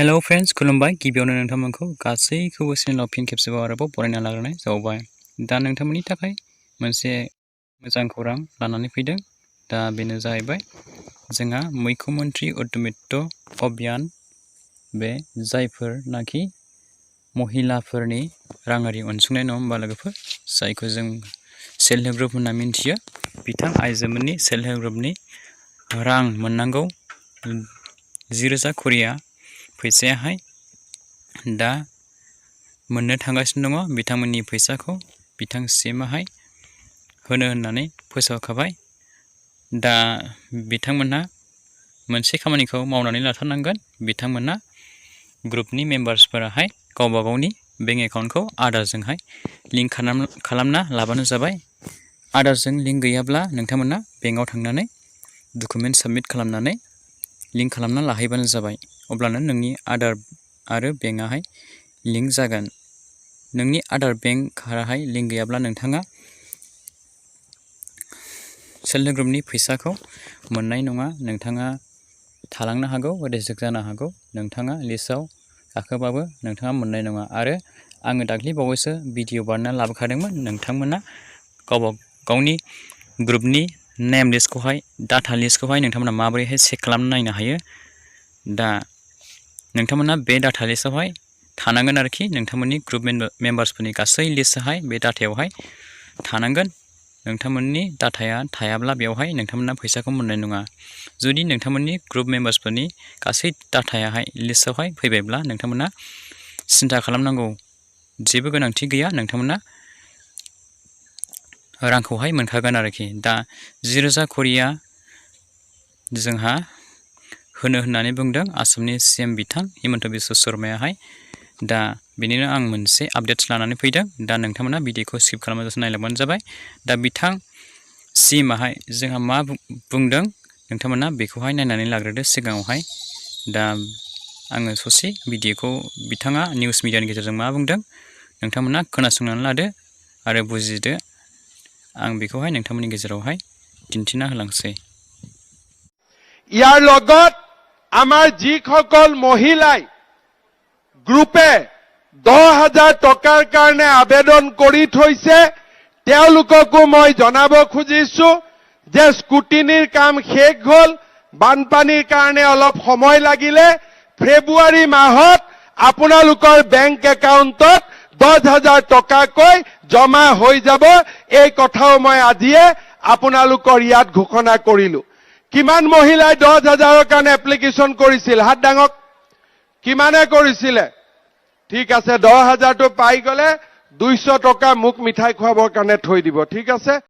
hello friends खुलुमबाय गिबियावनो नोंथांमोनखौ गासैखौबो चेनेलाव फिन खेबसेबाव आरोबाव बरायना लाग्रोनाय जाबाय दा नोंथांमोननि थाखाय मोनसे मोजां खौरां लानानै फैदों दा बेनो जाहैबाय जोंहा मुख्यमंत्री उद्यमित्व अभियान बे जायफोरनाखि महिलाफोरनि राङारि अनसुंथाइ नङा होमबा लोगोफोर जायखौ जों सेल्फ हेल्प ग्रुप होनना मिन्थियो बिथां आइजोफोरनि सेल्फ हेल्प ग्रुपनि रां मोननांगौ 10,000 करिया फैसायाहाय दा मोननो थांगासिनो दङ बिथांमोननि फैसाखौ बिथांसिमाहाय होनो होननानै फोसावखाबाय दा बिथांमोनहा मोनसे खामानिखौ मावनानै लाथारनांगोन बिथांमोनहा ग्रुपनि मेम्बार्सफोराहाय गावबा गावनि बेंक एकाउन्टखौ आधारजोंहाय लिंक खालामना लाबानो जाबाय आधारजों लिंक गैयाब्ला नोंथांमोनहा बेंकआव थांनानै डकुमेन्ट साबमिट खालामनानै लिंक खालामना लाहैबानो जाबाय अब्लानो नोंनि आधार आरो बेंकआहाय लिंक जागोन नोंनि आधार बेंक कार्डआहाय लिंक गैयाब्ला नोंथाङा सेल्फ हेल्प ग्रुपनि फैसाखौ मोननाय नङा नोंथाङा थालांनो हागौ रिजेक्ट जानो हागौ नोंथाङा लिस्टआव गाखोबाबो नोंथाङा मोननाय नङा आरो आङो दाख्लि बावैसो भिडिअ बानायना लाबोखादोंमोन नोंथांमोना गावबा गावनि ग्रुपनि नेम लिस्टखौहाय डाटा लिस्टखौहाय नोंथांमोना माबोरैहाय चेक खालामना नायनो हायो दा नोंथांमोना बे डाटा लिस्टआवहाय थानांगोन आरोखि नोंथांमोननि ग्रुप मेम्बार्सफोरनि गासै लिस्टआहाय बे डाटायावहाय थानांगोन नोंथांमोननि डाटाया थायाब्ला बेवहाय नोंथांमोना फैसाखौ मोननाय नङा जुदि नोंथांमोननि ग्रुप मेम्बार्सफोरनि गासै डाटायाहाय लिस्टआवहाय फैबायब्ला नोंथांमोना सिन्था खालामनांगौ जेबो गोनांथि गैया नोंथांमोना रांखौहाय मोनखागोन आरोखि दा 10,000 करिया जोंहा होनो होननानै बुंदों आसामनि सीएम बिथां हिमन्त बिश्व शर्मायाहाय दा बेनिनो आं मोनसे आपडेट्स लानानै फैदों दा नोंथांमोना भिडिअखौ स्किप खालामाजासे नायलांबानो जाबाय दा बिथां सीएमआहाय जोंहा मा बुंदों नोंथांमोना बेखौहाय नायनानै लाग्रोदो सिगाङावहाय दा आङो ससे भिडिअखौ बिथाङा निउस मिडियानि गेजेरजों मा बुंदों नोंथांमोना खोनासंनानै लादो आरो बुजिदो आं बेखौहाय नोंथांमोननि गेजेरावहाय दिन्थिना होलांसै ইয়াৰ লগত আমাৰ যিসকল মহিলাই গ্ৰুপে 10,000 টকাৰ কাৰণে আবেদন কৰি থৈছে তেওঁলোককো মই জনাব খুজিছো যে স্কুটিনিৰ কাম শেষ হ'ল বানপানীৰ কাৰণে অলপ সময় লাগিলে ফেব্ৰুৱাৰী মাহত আপোনালোকৰ বেংক একাউণ্টত 10,000 টকাকৈ জমা হৈ যাব এই কথাও মই আজিয়ে আপোনালোকৰ ইয়াত ঘোষণা কৰিলো কিমান মহিলাই 10,000ৰ কাৰণে এপ্লিকেশন কৰিছিল হাত ডাঙক কিমানে কৰিছিলে ঠিক আছে 10,000টো পাই গলে 200 টকা মুখ মিঠাই খোৱাবৰ কাৰণে থৈ দিব ঠিক আছে